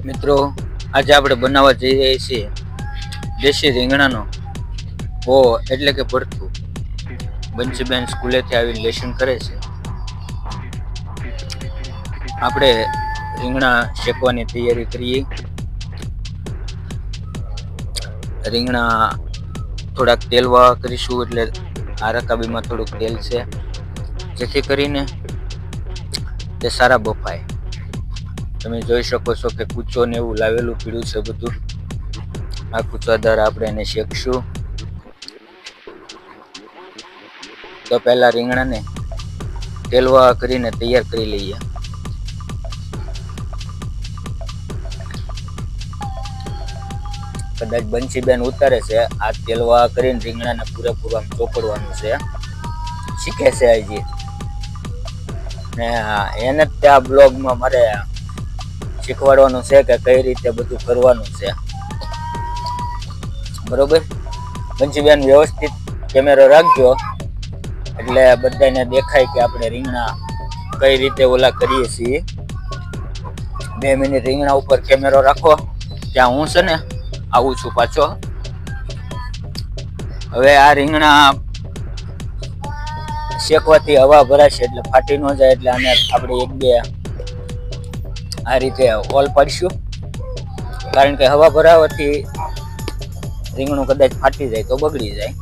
મિત્રો, આજે આપણે બનાવવા જઈ રહ્યા છીએ દેશી રીંગણાનો ઓળો એટલે કે ભરથું. બંસીબેન સ્કૂલેથી આવીને લેસન કરે છે. આપણે રીંગણા શેકવાની તૈયારી કરીએ. રીંગણા થોડાક તેલવાળા કરીશું, એટલે આ રકાબીમાં થોડુંક તેલ છે, જેથી કરીને તે સારા બફાય. તમે જોઈ શકો છો કે કૂચો ને એવું લાવેલું પીળું છે બધું. આ કૂચા દ્વારા આપણે એને શેકશું. તો પહેલા રીંગણાને તેલવા કરીને તૈયાર કરી લઈએ. કદાચ બંસીબેન ઉતારે છે. આ તેલવા કરીને રીંગણાને પૂરેપૂરું આમ ચોપડવાનું છે, શીખે છે હજી. ને એને જ આ બ્લોગમાં મારે શીખવાડવાનું છે કે કઈ રીતે બધું કરવાનું છે. બરોબર બંસીબેન, વ્યવસ્થિત કેમેરો રાખજો, એટલે બધાને દેખાય કે આપણે રીંગણા કઈ રીતે ઓલા કરીએ છીએ. 2 મિનિટ રીંગણા ઉપર કેમેરો રાખો. ત્યાં હું છે ને આવું છું પાછો. હવે આ રીંગણા શેકવાથી હવા ભરાશે એટલે ફાટી ન જાય, એટલે આને આપણે 1-2 આ રીતે ઓલ પાડીશું. કારણ કે હવા ભરાવાથી રીંગણું કદાચ ફાટી જાય તો બગડી જાય.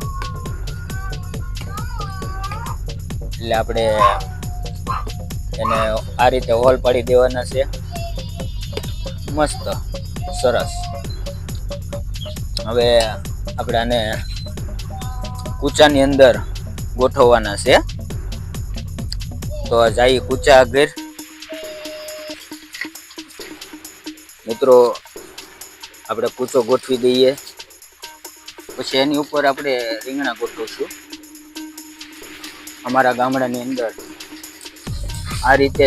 એટલે આપણે એને આ રીતે હોલ પાડી દેવાના છે. મસ્ત સરસ. હવે આપણે આને કૂચાની અંદર ગોઠવવાના છે. તો જાય કૂચા આગળ. મિત્રો, આપણે કૂચો ગોઠવી દઈએ, પછી એની ઉપર આપણે રીંગણા ગોઠવશું. અમારા ગામડાની અંદર આ રીતે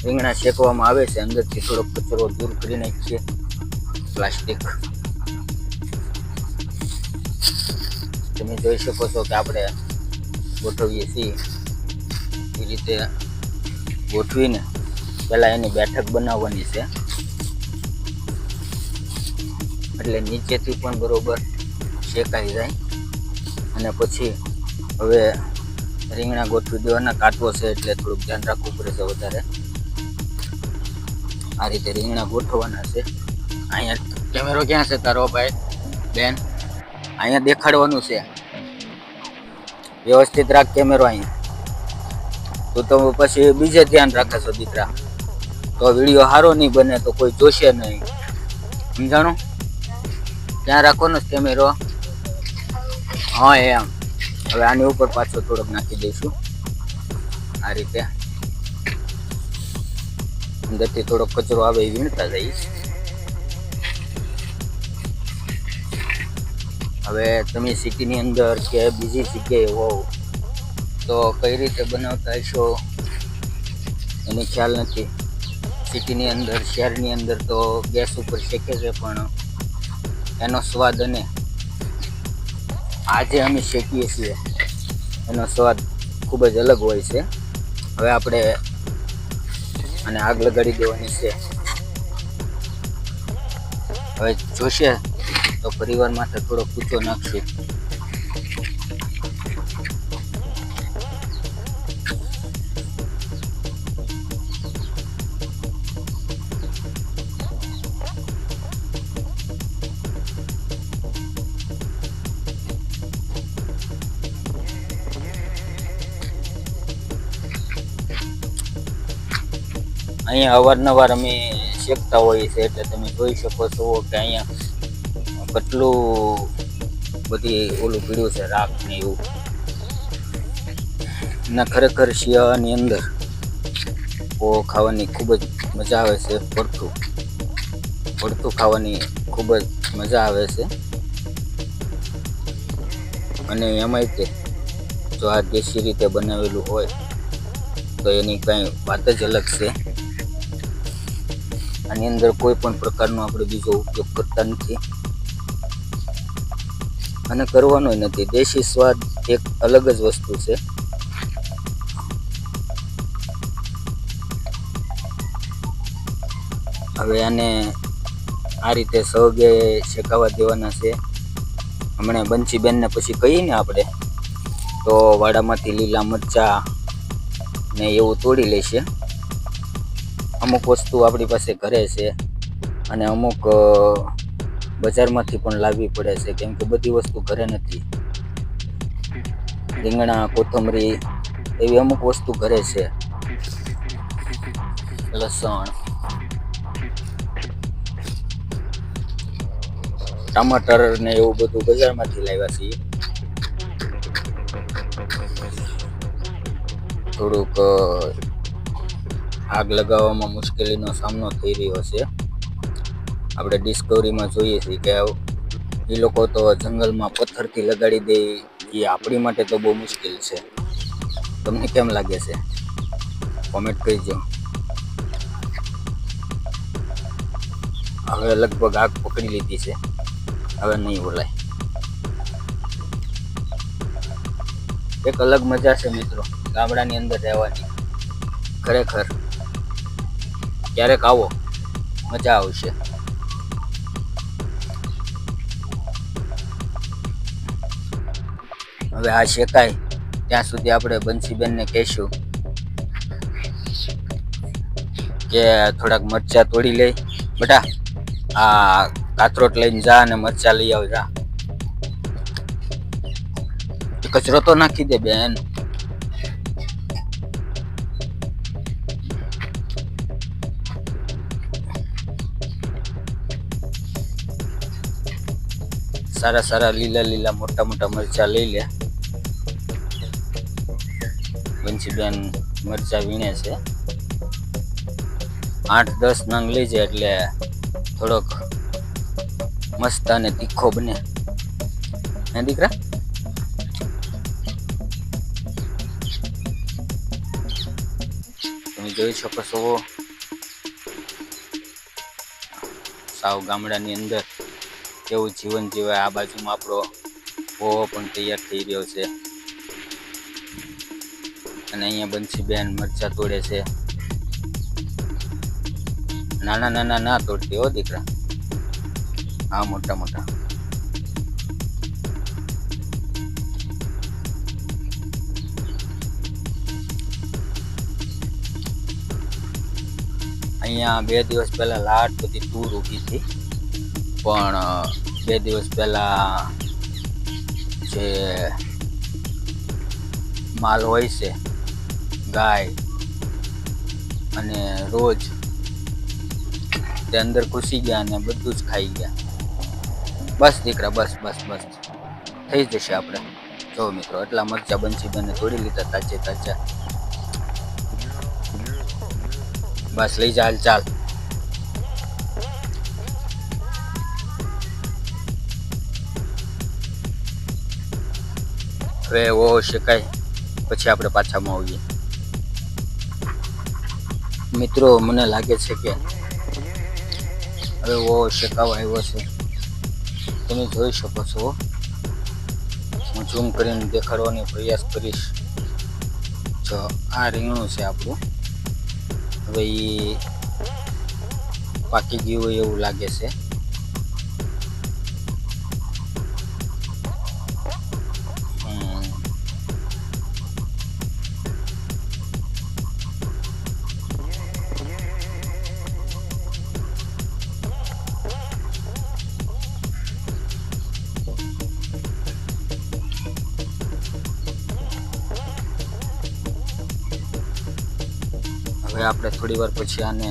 રીંગણા શેકવામાં આવે છે. અંદરથી થોડો કચરો દૂર કરી નાખીએ, પ્લાસ્ટિક. તમે જોઈ શકો છો કે આપણે ગોઠવીએ છીએ એ રીતે ગોઠવીને પહેલા એની બેઠક બનાવવાની છે, એટલે નીચેથી પણ બરોબર શેકાઈ જાય. અને પછી હવે રીંગણા ગોઠવી દેવાના. કાટવો છે એટલે થોડુંક ધ્યાન રાખવું પડે છે વધારે. આ રીતે રીંગણા ગોઠવવાના છે. અહીંયા કેમેરો ક્યાં છે તારો ભાઈ બેન? અહીંયા દેખાડવાનું છે. વ્યવસ્થિત રાખ કેમેરો અહીંયા. તો પછી બીજે ધ્યાન રાખે છો દીકરા, તો વિડીયો સારો નહીં બને, તો કોઈ જોશે નહીં. સમજાણું? ત્યાં રાખવાનો જ કેમેરો. હા એમ. હવે આની ઉપર પાછો થોડોક નાખી દઈશું. આ રીતે અંદરથી થોડોક કચરો આવે એ વીણતા જઈશ. હવે તમે સિટીની અંદર કે બીજી જગ્યાએ હોવ તો કઈ રીતે બનાવતા હશો એની ખ્યાલ નથી. સિટીની અંદર, શહેરની અંદર તો ગેસ ઉપર શેકે છે, પણ એનો સ્વાદ અને આજે અમે શેકીએ છીએ એનો સ્વાદ ખૂબ જ અલગ હોય છે. હવે આપણે આને આગ લગાડી દેવાની છે. હવે જોશે તો પરિવાર માટે થોડો કૂચો નાખશું. અહીંયા અવારનવાર અમે શેકતા હોઈએ છીએ, એટલે તમે જોઈ શકો છો કે અહીંયા કેટલું બધી ઓલું પીળું છે, રાખ ને એવું. ના, ખરેખર શિયાળાની અંદર ખાવાની ખૂબ જ મજા આવે છે. ભરથું ખાવાની ખૂબ જ મજા આવે છે. અને એમાંય તે જો આ દેશી રીતે બનાવેલું હોય તો એની કાંઈ વાત જ અલગ છે. આની અંદર કોઈ પણ પ્રકારનો આપણે બીજો ઉપયોગ કરતા નથી અને કરવાનો નથી. દેશી સ્વાદ એક અલગ જ વસ્તુ છે. હવે આને આ રીતે સૌગે શેકાવા દેવાના છે. હમણાં બંસીબેનને પછી કહીએ ને આપણે તો વાડામાંથી લીલા મરચાં ને એવું તોડી લેશે. અમુક વસ્તુ આપણી પાસે ઘરે છે અને અમુક બજારમાંથી પણ લાવવી પડે છે, કેમ કે બધી વસ્તુ ઘરે નથી. રીંગણા, કોથમરી એવી અમુક વસ્તુ ઘરે છે. લસણ, ટમાટર ને એવું બધું બજારમાંથી લાવ્યા છીએ. થોડુંક આગ લગાવવામાં મુશ્કેલીનો સામનો થઈ રહ્યો છે. આપણે ડિસ્કવરીમાં જોઈએ છીએ કે એ લોકો તો જંગલમાં પથ્થરથી લગાડી દે, એ આપણી માટે તો બહુ મુશ્કેલ છે. તમને કેમ લાગે છે? કોમેન્ટ કરજો. હવે લગભગ આગ પકડી લીધી છે, હવે નહીં બોલાય. એક અલગ મજા છે મિત્રો ગામડાની અંદર રહેવાની. ખરેખર ક્યારેક આવો, મજા આવશે. હવે આ શેકાય ત્યાં સુધી આપણે બંસીબેનને કહેશું કે થોડાક મરચાં તોડી લઈ. બેટા આ કાથરોટ લઈને જા અને મરચાં લઈ આવ જા. કચરો તો નાખી દે બેન. સારા સારા લીલા લીલા મોટા મોટા મરચાં લઈ લે. બંસીબેન મરચાં વીણે છે. 8-10 નંગ લઈ જાય એટલે થોડોક મસ્ત અને તીખો બને. હે દીકરા? તમે જોઈ શકો છો સાવ ગામડાની અંદર કેવું જીવન જીવાય. આ બાજુમાં આપણો પૌવો પણ તૈયાર થઈ રહ્યો છે અને અહીંયા બંસીબેન મરચાં તોડે છે. નાના નાના ના તોડતી હો દીકરા, હા મોટા મોટા. અહીંયા 2 દિવસ પહેલા લાટ બધી તૂર ઊભી હતી, પણ 2 દિવસ પહેલા જે માલ હોય છે ગાય અને રોજ તે અંદર ઘૂસી ગયા અને બધું જ ખાઈ ગયા. બસ દીકરા બસ બસ બસ થઈ જશે આપણે. જો મિત્રો એટલા મરચા બંસીબેને તોડી લીધા તાજે તાજા. બસ લઈ જા, હાલ ચાલ. હવે ઓ શેકાય પછી આપણે પાછામાં આવીએ. મિત્રો મને લાગે છે કે હવે ઓ શેકાવા આવ્યો છે. તમે જોઈ શકો છો. હું ઝૂમ કરીને દેખાડવાનો પ્રયાસ કરીશ. જો આ રીંગણું છે આપણું. હવે એ પાકી ગયું હોય એવું લાગે છે. હવે આપણે થોડી વાર પછી આને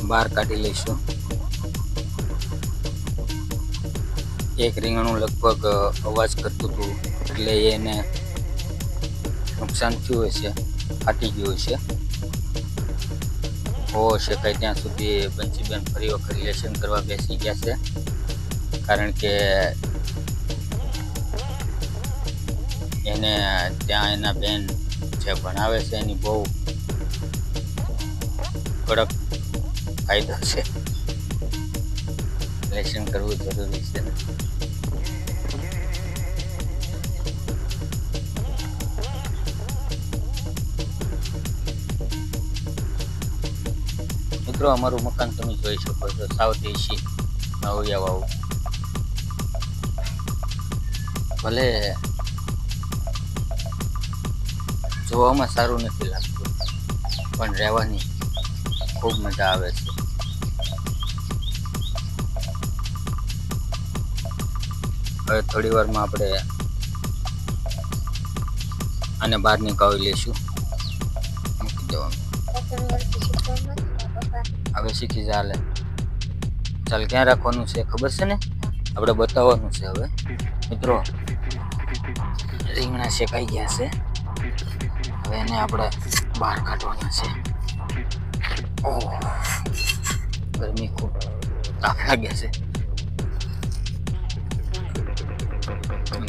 બહાર કાઢી લઈશું. એક રીંગણું લગભગ અવાજ કરતું હતું એટલે એને નુકસાન થયું હશે, ફાટી ગયું હશે. હો શેકાય ત્યાં સુધી બંસીબેન ફરી વખત લેસન કરવા બેસી ગયા છે, કારણ કે એને ત્યાં એના બેન જે ભણાવે છે એની બહુ કડક કાયદો છે. લેસન કરવું જરૂરી છે. મિત્રો અમારું મકાન તમે જોઈ શકો છો, સાવ દેશી નવિયા વાળું. ભલે જોવામાં સારું નથી લાગતું, પણ રહેવાની ખૂબ મજા આવે છે. હવે થોડી વારમાં આપણે આને બહાર નીકાળી લઈશું. મૂકી દેવાનું. હવે શીખી ચાલે. ચાલ ક્યાં રાખવાનું છે ખબર છે ને? આપણે બતાવવાનું છે. હવે મિત્રો રીંગણા શેકાઈ ગયા છે. હવે એને આપણે બહાર કાઢવાના છે. ઓહ, ગરમી ખૂબ તાપ લાગે છે.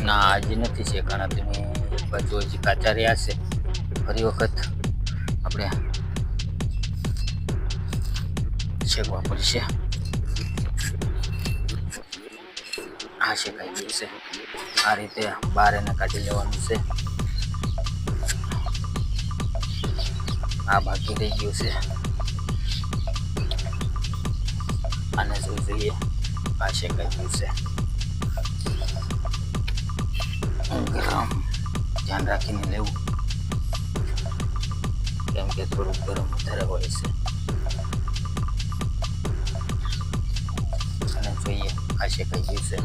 ના, આજે નથી શેકાણા. તમે એક બાજુ હજી કાચા રહ્યા છે. ફરી વખત આપણે શેકવા પડશે. આ શેકાઈ ગયું છે. આ રીતે બહાર એને કાઢી લેવાનું છે. આ બાકી રહી ગયું છે. આને શું જોઈએ? આ શેકાઈ ગયું છે. ગરમ ધ્યાન રાખીને લેવું, કેમ કે થોડું ગરમ વધારે હોય છે. અને જોઈએ આ શેકાઈ ગયું છે.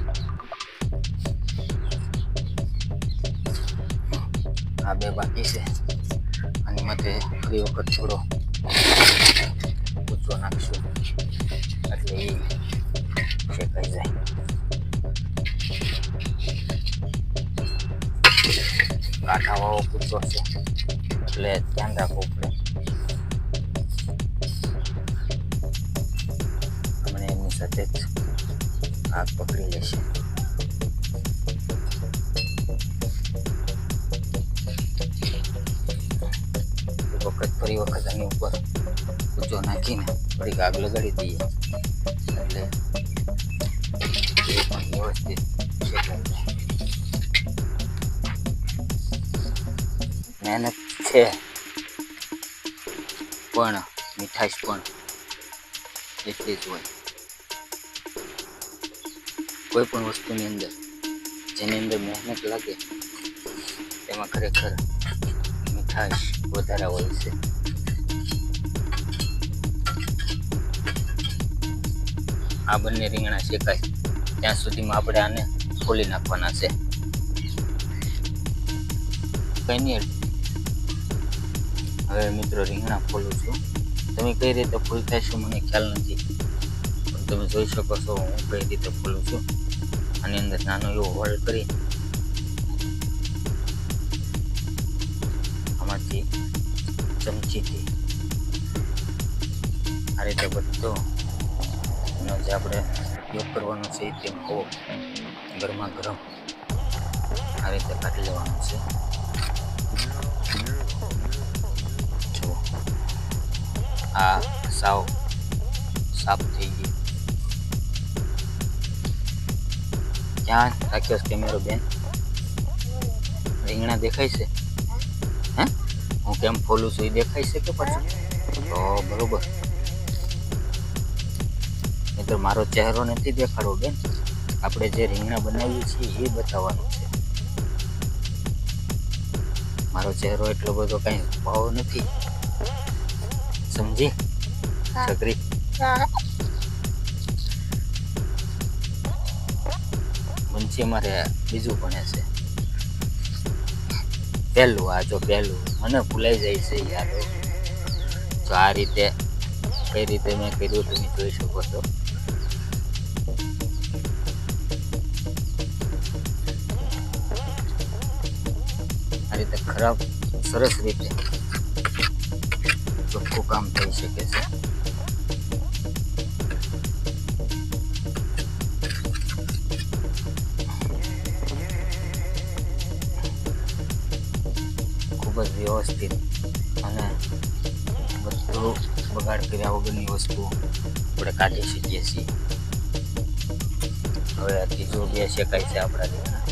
આ બે બાકી છે. આની માટે ફરી વખત થોડો ઊંચો નાખશું એટલે એ શેકાઈ જાય. કાંઠાવાળો કૂચો છે એટલે ધ્યાન રાખવું પડે. અમને એમની સાથે જ આગ પકડી લેશે. ફરી વખત આની ઉપર કૂચો નાખીને થોડીક આગ લગાડી દઈએ એટલે એ પણ વ્યવસ્થિત શેકાઈ જાય. મહેનત છે પણ મીઠાશ પણ એટલી જ હોય. કોઈ પણ વસ્તુની અંદર જેની અંદર મહેનત લાગે તેમાં ખરેખર મીઠાશ વધારે હોય છે. આ બંને રીંગણા શેકાય ત્યાં સુધીમાં આપણે આને ખોલી નાખવાના છે. કઈ નહીં. હવે મિત્રો રીંગણા ખોલું છું. તમે કઈ રીતે ખોલતા છો મને ખ્યાલ નથી, પણ તમે જોઈ શકો છો હું કઈ રીતે ખોલું છું. આની અંદર નાનો એવો હોલ કરી આમાંથી ચમચીથી આ રીતે બધો જે આપણે ઉપયોગ કરવાનો છે તેમ હોવો ગરમા ગરમ આ રીતે કાઢી લેવાનું છે. જો આ સાવ સાફ થઈ ગયું. ક્યાં રાખ્યો કેમેરો બેન? રીંગણા દેખાય છે? હે, હું કેમ ફોલું છું એ દેખાય છે કે પાછું? તો બરોબર. તો મારો ચહેરો નથી દેખાડવો બેન, આપણે જે રીંગણા બનાવીએ છીએ એ બતાવવાનું છે. મારો ચહેરો એટલો બધો કઈ ભાવ નથી, સમજી છોકરી? બંસી મારે બીજું ભણે છે પહેલું. આ જો પહેલું મને ભૂલાઈ જાય છે યાર. તો આ રીતે કઈ રીતે મેં કર્યું તમે જોઈ શકો છો. આ રીતે ખરાબ સરસ રીતે ચોખ્ખું કામ થઈ શકે છે. ખૂબ જ વ્યવસ્થિત અને બધું બગાડ કર્યા વગરની વસ્તુ આપણે કાઢી શકીએ છીએ. હવે આ ત્રીજો બે શેકાય છે આપણા રીંગણા,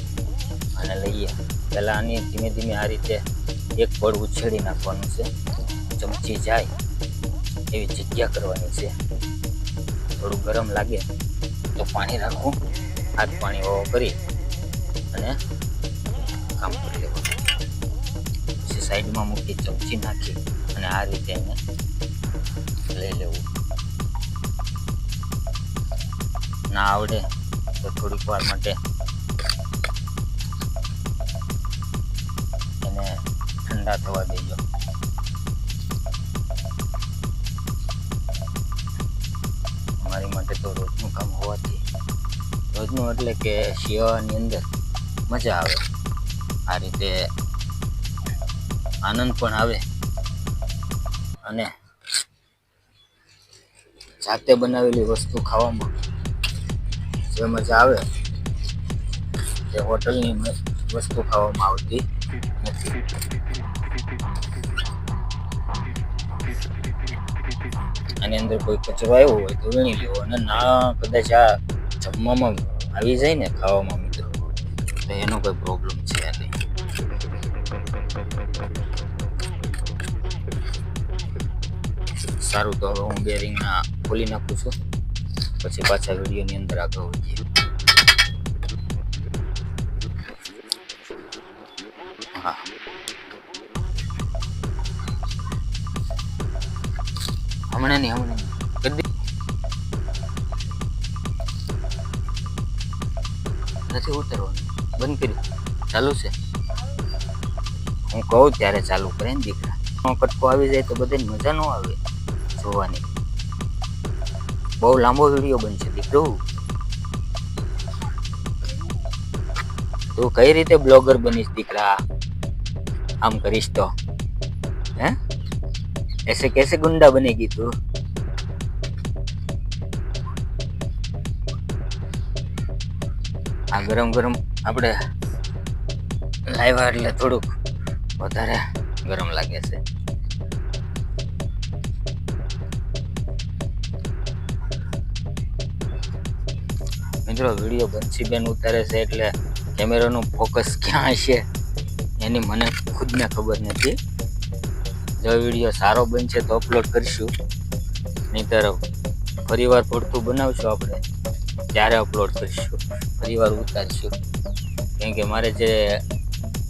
અને લઈએ. પહેલાં આની ધીમે ધીમે આ રીતે એક પડ ઉછેડી નાખવાનું છે. ચમચી જાય એવી જગ્યા કરવાની છે. થોડું ગરમ લાગે તો પાણી રાખવું, હાથ પાણી ઓવો કરી અને કામ કરી લેવાનું. પછી સાઈડમાં મૂકી ચમચી નાખી અને આ રીતે એને લઈ લેવું. ના આવડે તો થોડીક વાર માટે એને ઠંડા થવા દેજો. મારી માટે તો રોજનું કામ હોવાથી, રોજનું એટલે કે શિયાળાની અંદર મજા આવે. આ રીતે આનંદ પણ આવે અને જાતે બનાવેલી વસ્તુ ખાવામાં જે મજા આવે તે હોટલની વસ્તુ ખાવામાં આવતી નથી. આની અંદર કોઈ કચરો આવ્યો હોય તો વીણી લેવો, અને ના કદાચ આ જમવામાં આવી જાય ને ખાવામાં મિત્રો, તો એનો કોઈ પ્રોબ્લેમ છે નહીં. સારું, તો હવે હું બેરિંગના ખોલી નાખું છું, પછી પાછા વિડીયોની અંદર આગળ વધીએ. હા, હમણાં નહીં નથી ઉતરવાનું, બંધ કર્યું, ચાલુ છે. હું કહું ત્યારે ચાલુ કરે ને દીકરા. કટકો આવી જાય તો બધાને મજા ન આવે જોવાની. બહુ લાંબો વિડીયો બનશે દીકરો. તું કઈ રીતે બ્લોગર બનીશ દીકરા? આમ કરીશ તો હે? ऐसे कैसे गुंडा बनेगी तू? આ ગરમ ગરમ આપણે લાવ્યા એટલે થોડુંક વધારે ગરમ લાગે છે. મિત્રો, વિડીયો બંસીબેન ઉતારે છે એટલે કેમેરાનું ફોકસ ક્યાં છે એની મને ખુદને ખબર નથી. જો વિડીયો સારો બનશે તો અપલોડ કરીશું, નહીંતર ફરીવાર પડતું બનાવશું આપણે ત્યારે અપલોડ કરીશું, ફરીવાર ઉતારીશું. કેમ કે મારે જે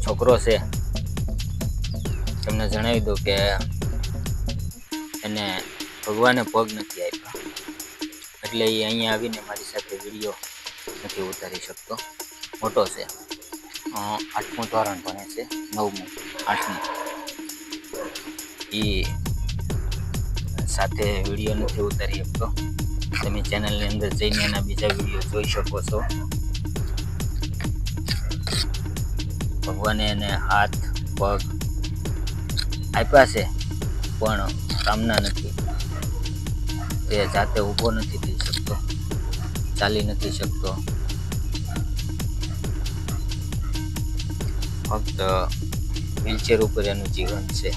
છોકરો છે તમને જણાવી દઉં કે એને ભગવાને પગ નથી આપ્યા, એટલે એ અહીંયા આવીને મારી સાથે વિડીયો નથી ઉતારી શકતો. મોટો છે, 8મું ધોરણ ભણે છે, 9મું 8મું. એ સાથે વિડીયો નથી ઉતારી શકતો. તમે ચેનલની અંદર જઈને એના બીજા વિડીયો જોઈ શકો છો. ભગવાને એને હાથ પગ આપ્યા છે પણ કામના નથી. તે જાતે ઊભો નથી થઈ શકતો, ચાલી નથી શકતો, ફક્ત વ્હીલચેર ઉપર એનું જીવન છે.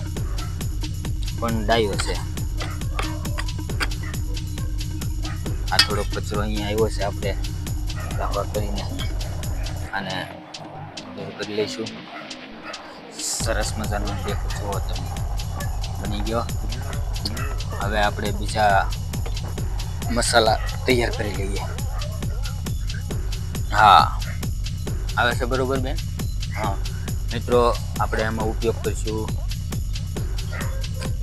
પણ ડાયો છે. આ થોડો કચરો અહીંયા આવ્યો છે, આપણે ગાવા કરીને આને દૂર કરી લઈશું. સરસ મજાનો દેખો જુઓ તમે, બની ગયો. હવે આપણે બીજા મસાલા તૈયાર કરી લઈએ. હા, આવે છે બરોબર બેન? હા મિત્રો, આપણે આમાં ઉપયોગ કરીશું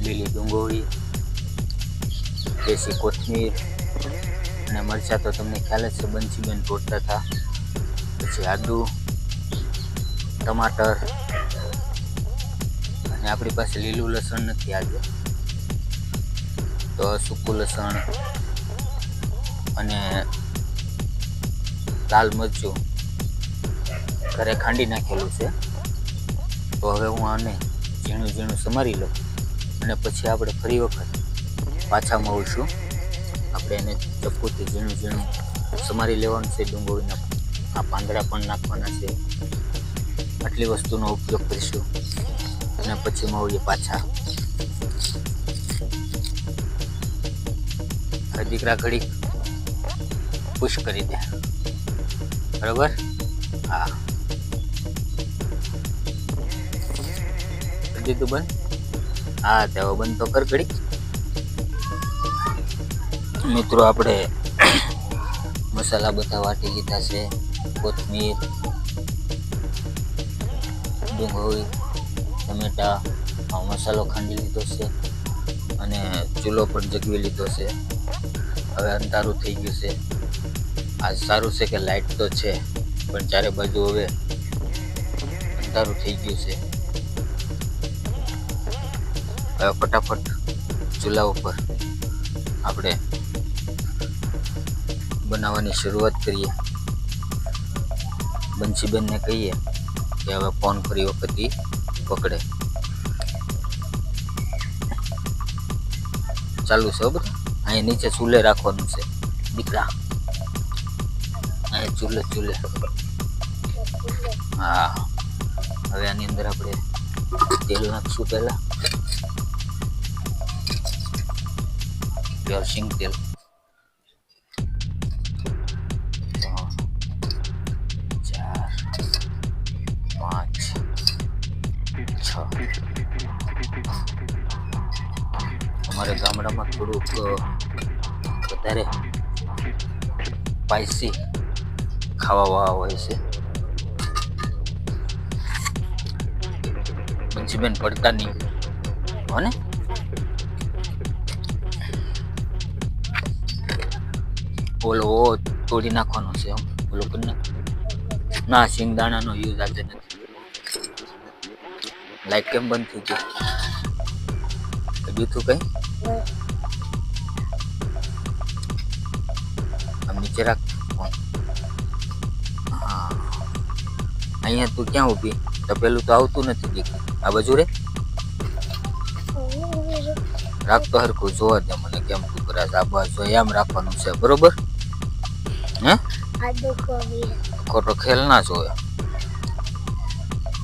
લીલી ડુંગળી, દેશી કોથમીર અને મરચાં તો તમને ખ્યાલ જ છે, બંસીબેન તોડતા હતા. પછી આદુ, ટમાટર, અને આપણી પાસે લીલું લસણ નથી આજે, તો સૂકું લસણ અને લાલ મરચું ઘરે ખાંડી નાખેલું છે. તો હવે હું આને ઝીણું ઝીણું સમારી લઉં અને પછી આપણે ફરી વખત પાછા મળીશું. આપણે એને ચપ્પુથી ઝીણું ઝીણું સમારી લેવાનું છે. ડુંગળીના આ પાંદડા પણ નાખવાના છે. આટલી વસ્તુનો ઉપયોગ કરીશું અને પછી મળીએ પાછા. દીકરા ઘડી પુશ કરી દે, બરાબર? હા, કરી દીધું બંધ. હા, તે બંધ તો કર ઘડી. મિત્રો આપણે મસાલા બધા વાટી લીધા છે. કોથમીર, ડુંગળી, ટમેટા, મસાલો ખાંડી લીધો છે અને ચૂલો પણ જગવી લીધો છે. હવે અંધારું થઈ ગયું છે. આ સારું છે કે લાઇટ તો છે, પણ ચારે બાજુ હવે અંધારું થઈ ગયું છે. હવે ફટાફટ ચૂલા ઉપર આપણે બનાવવાની શરૂઆત કરીએ. બંસીબેનને કહીએ કે હવે ફોન ફરી વખત પકડે. ચાલુ છે બધું. અહીંયા નીચે ચૂલે રાખવાનું છે દીકરા. અહીંયા ચૂલે હા. હવે આની અંદર આપણે તેલ નાખશું. પહેલા પ્યોર સિંગ તેલ. 4, 5, 6. અમારે ગામડામાં થોડુંક વધારે સ્પાઈસી ખાવા હોય છે. બંસીબેન પડતા નહીં હો ને. ઓલો તોડી નાખવાનો છે. ઓલો કરીને ના, સિંગદાણાનો યુઝ આજે નથી. લાઈટ કેમ બંધ થઈ ગઈ? બીજું કઈ આમ નીચે રાખ. હા, અહીંયા તું ક્યાં ઊભી? તો પેલું તો આવતું નથી દીકરી. આ બાજુ રે રાખ તો હરખું જોવા દે મને કેમ તું કરાશ. આ બાજુ એમ રાખવાનું છે, બરોબર? હે ખોટો ખેલ ના જોવે,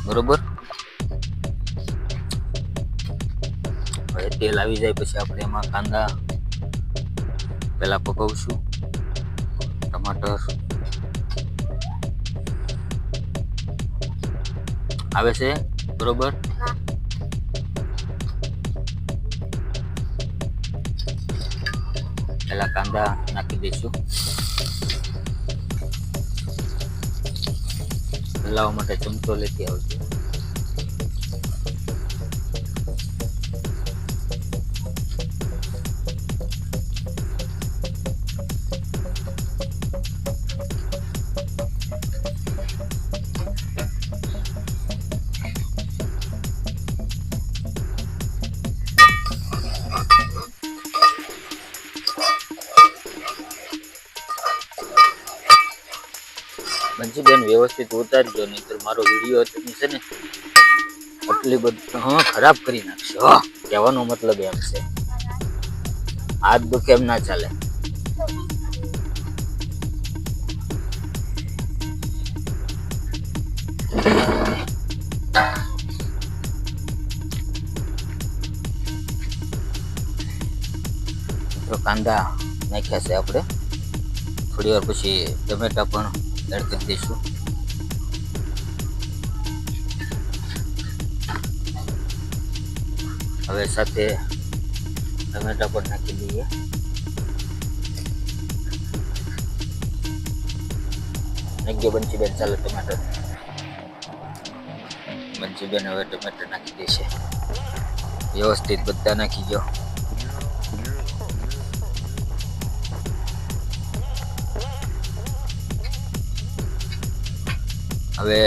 બરોબર? હવે તેલ આવી જાય પછી આપણે એમાં કાંદા પેલા પકવશું. ટમાટર આવે છે, બરોબર? પેલા કાંદા નાખી દઈશું. હલાવવા માટે ચમચો લેતી આવજો. બંસીબેન વ્યવસ્થિત ઉતારજો, નહીં તો મારો વિડીયો તમે છે ને આટલી બધી ખરાબ કરી નાખશે. કહેવાનો મતલબ એમ છે. હાથ દુખે એમ ના ચાલે. તો કાંદા નાખ્યા છે આપણે. થોડી વાર પછી ટમેટા પણ એડ કરી દઈશું. હવે સાથે ટમેટા પણ નાખી દઈએ. નાખી બંસીબેન ચાલો ટમેટર. બંસીબેન હવે ટમેટર નાખી દેશે. વ્યવસ્થિત બધા નાખી ગયો. હવે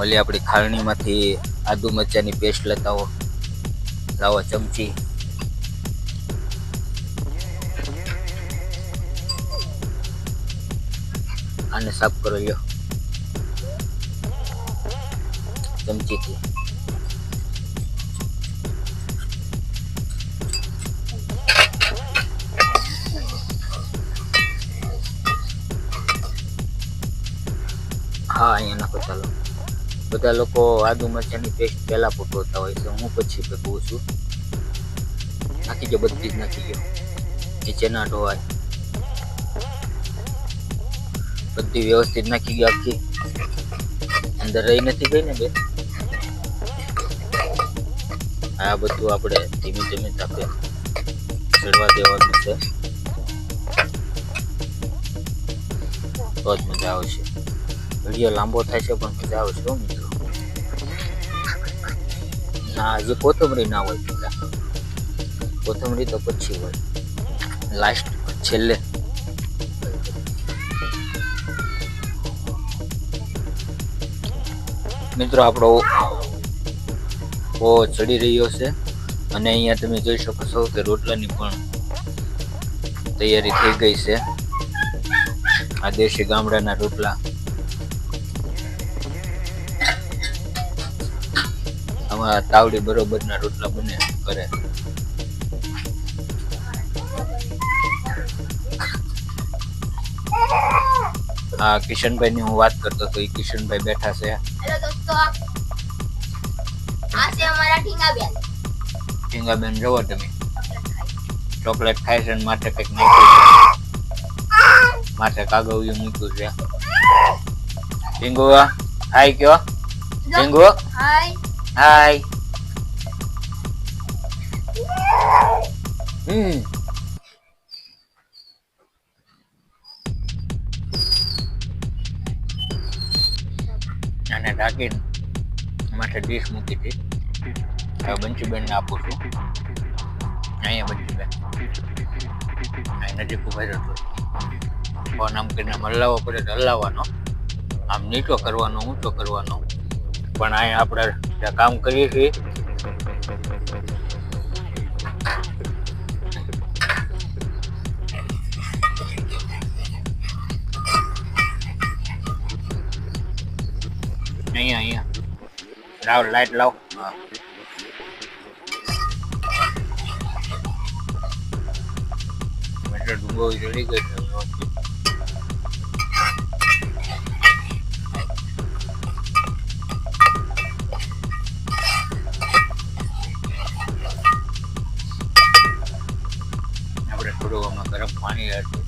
ઓલી આપણી ખારણીમાંથી આદુ મરચાની પેસ્ટ લેતા લાવો ચમચી. આને સાફ કરો લ્યો ચમચીથી. હા, અહીંયા નાખો. ચાલો. બધા લોકો આદુ મરચાની પેસ્ટ પહેલા પકવતા હોય છે, હું પછી પકવું છું. નાખી ગયો, બધી જ નાખી ગયો. નીચે ના ઢોવાય. બધી વ્યવસ્થિત નાખી ગયો. આખી અંદર રહી નથી ગઈ ને બે. આ બધું આપણે ધીમે ધીમે તાપે ચડવા દેવાનું છે, તો જ મજા આવશે. વિડીયો લાંબો થાય છે પણ મજા આવશે હો મિત્રો. ના, હજી કોથમરી ના હોય મિત્રો. કોથમરી તો પછી હોય, લાસ્ટ છેલ્લે. મિત્રો આપણો ઓ ચડી રહ્યો છે અને અહીંયા તમે જોઈ શકો છો કે રોટલાની પણ તૈયારી થઈ ગઈ છે. આ દેશી ગામડાના રોટલા. આમાં તાવડી બરોબરના રોટલા બને કરે. હા, કિશનભાઈ ની હું વાત કરતો તો એ કિશનભાઈ બેઠા છે. હેલો દોસ્તો, આ છે અમારા ઢીંગાબેન. ઢીંગાબેન જોવો તમે ચોકલેટ ખાય છે અને માથે કંઈક નાખ્યું છે, માથે કાગળિયું મૂક્યું છે. ઢીંગુ હાય કયો. ઢીંગુ હાય. હાય. અને ઢાંકીને માથે ડીશ મૂકી હતી. હવે બંચુબેનને આપું છું. અહીંયા બંચુબેન અહીં નજીક ઉભા રહેતો. ફોન આમ કરીને હલાવવો પડે તો હલાવવાનો, આમ નીચો કરવાનો, ઊંચો કરવાનો. પણ અહીંયા આપણે જ્યાં કામ કરીએ છીએ અહીંયા લાવ, લાઈટ લાવ. હા, મેટર ડુંગો જડી ગઈ છે. આપણે થોડું આમાં ગરમ પાણી રાખીએ.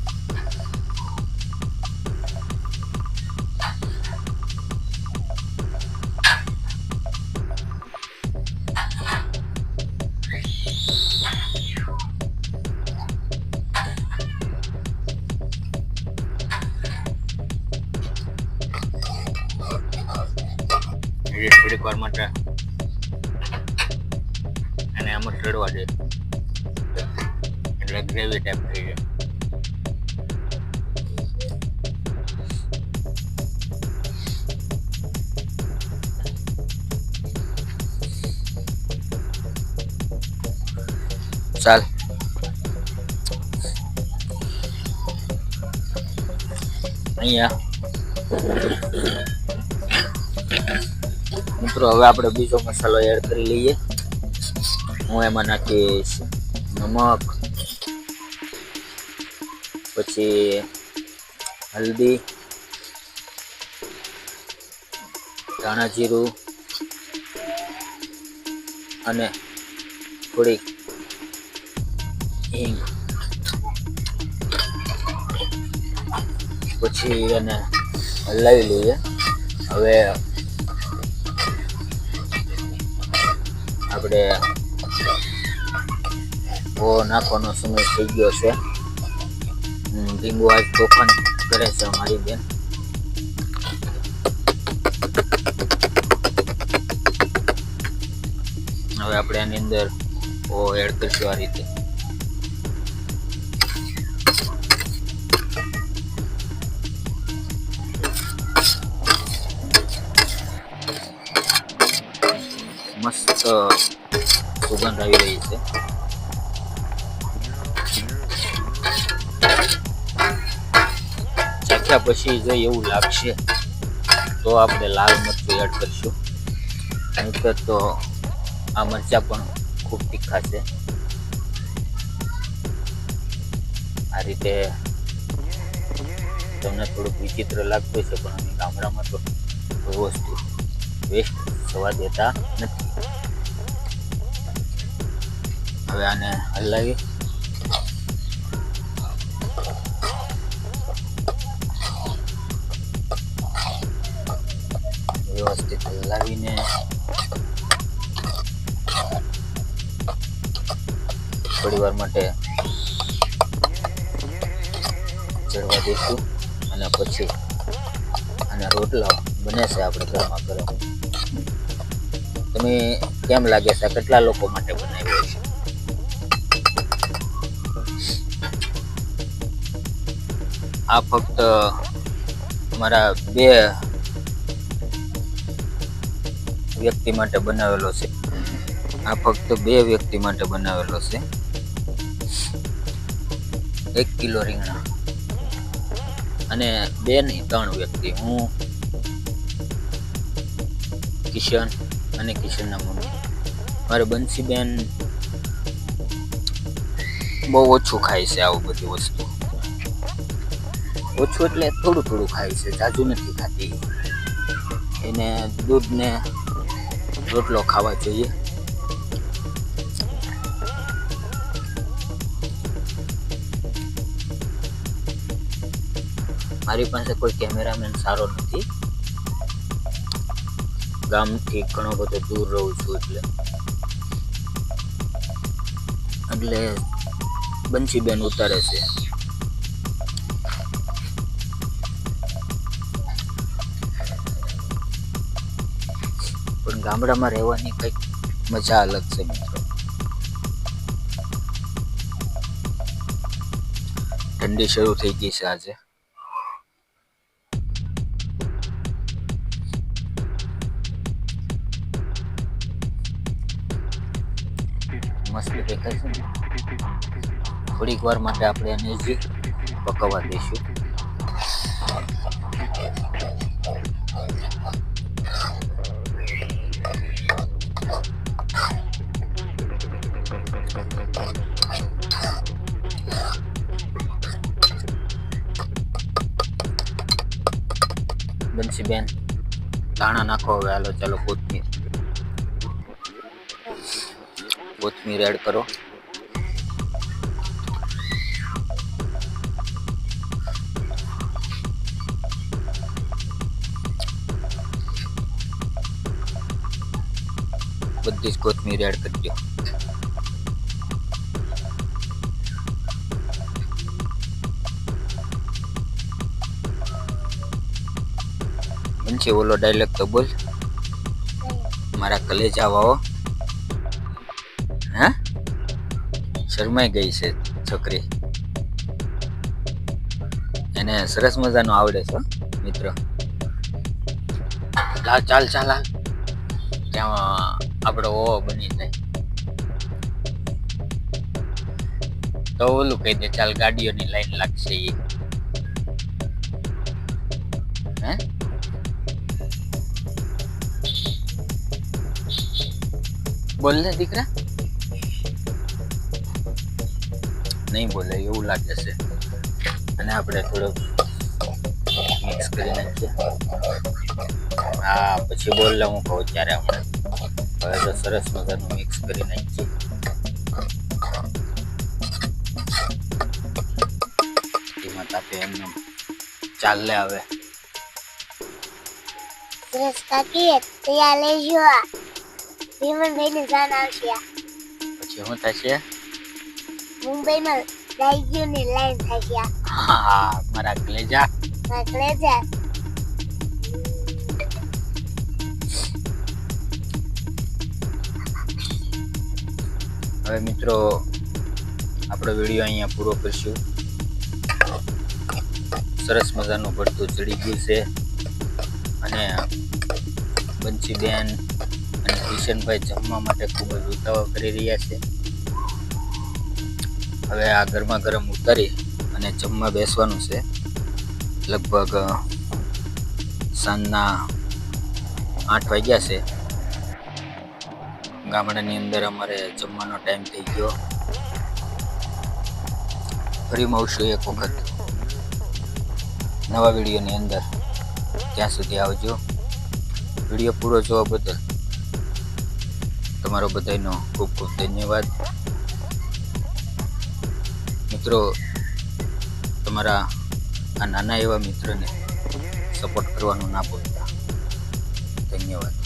થોડીક વાર માટે એને આમ જ ચડવા દે એટલે ગ્રેવી ટાઈપ થઈ જાય. ચાલ અહીંયા મિત્રો હવે આપણે બીજો મસાલો એડ કરી લઈએ. હું એમાં નાખીશ નમક, પછી હલ્દી, ધાણા જીરું અને થોડીક હિંગ. પછી એને હલાવી લઈએ. હવે આપણે નાખવાનો સમય થઈ ગયો છે. ઢીંગુ આજ તોફાન કરે છે અમારી બેન. હવે આપણે આની અંદર એડ કરીશું આ રીતે. મસ્ત સુગંધ આવી રહી છે. ચાખ્યા પછી જો એવું લાગશે તો આપણે લાલ મરચું એડ કરીશું, નહીંતર તો આ મરચા પણ ખૂબ તીખા છે. આ રીતે તમને થોડુંક વિચિત્ર લાગતું છે પણ અમે ગામડામાં તો કોઈ વસ્તુ વેસ્ટ થવા દેતા નથી. હવે આને હલાવી વ્યવસ્થિત હલાવીને થોડી વાર માટે ચડવા દઈશું અને પછી અને રોટલા બને છે આપણે ગરમા ગરમ. તમે કેમ લાગે છે કેટલા લોકો માટે બનાવ્યો છે? આ ફક્ત અમારા 2 વ્યક્તિ માટે બનાવેલો છે. આ ફક્ત 2 વ્યક્તિ માટે બનાવેલો છે. 1 કિલો રીંગણા અને 2 નહીં 3 વ્યક્તિ, હું, કિશન અને કિશનના મમ્મી. મારે બંસીબેન બહુ ઓછું ખાય છે આવું બધી વસ્તુ. ઓછું એટલે થોડું થોડું ખાય છે, જાજુ નથી ખાતી. એને દૂધ ને રોટલો ખાવા જોઈએ. મારી પાસે કોઈ કેમેરામેન સારો નથી. ગામથી ઘણો બધો દૂર રહું છું એટલે બંસીબેન ઉતારે છે. પણ ગામડામાં રહેવાની કંઈક મજા અલગ છે મિત્રો. ઠંડી શરૂ થઈ ગઈ છે આજે. મસ્ત દેખાય છે ને. થોડીક વાર માટે આપણે એને જે પકવવા દઈશું. બંસીબેન દાણા નાખો હવે. હાલો ચાલો કોથમીર એડ કરો. બધી જ કોથમીર એડ કરી દો. બંસી ઓલો ડાયલોગ તો બોલ. મારા કલેજા વાવો. હા, શરમાઈ ગઈ છે છોકરી. એને સરસ મજાનું આવડે છે મિત્રો. ચાલ ત્યાં આપણો ઓવો બની જાય તો ઓલું કહી દે ચાલ ગાડીઓની લાઈન લાગશે. હે, બોલ ને દીકરા. નહીં બોલે એવું લાગે છે. અને આપણે થોડુંક મિક્સ કરી નાખીએ. હા, પછી બોલ હું કહું ત્યારે આપણે હવે તો સરસ મજાનું મિક્સ કરી નાખીએ. એમાં તાપે એમને ચાલ લે હવે. સરસ કાકી તૈયાર લેજો. વિમનભાઈ ને જાન આવશે. પછી શું થશે? મુંબઈમાં રાજ્યોની લાઈન થશે. હા, મારા કલેજા. હવે મિત્રો આપણો વિડીયો અહીંયા પૂરો કરશું. સરસ મજાનું ભરતું ચડી ગયું છે અને બંસીબેન અને કિશનભાઈ જમવા માટે ખૂબ જ ઉતાવળ કરી રહ્યા છે. હવે આ ગરમા ગરમ ઉતારી અને જમવા બેસવાનું છે. લગભગ સાંજના 8 વાગ્યા છે. ગામડાની અંદર અમારે જમવાનો ટાઈમ થઈ ગયો. ફરી મળશું એક વખત નવા વિડીયોની અંદર. ત્યાં સુધી આવજો. વિડીયો પૂરો જોવા બદલ તમારો બધાનો ખૂબ ખૂબ ધન્યવાદ. મિત્રો, તમારા આ નાના એવા મિત્રને સપોર્ટ કરવાનું ના ભૂલતા. ધન્યવાદ.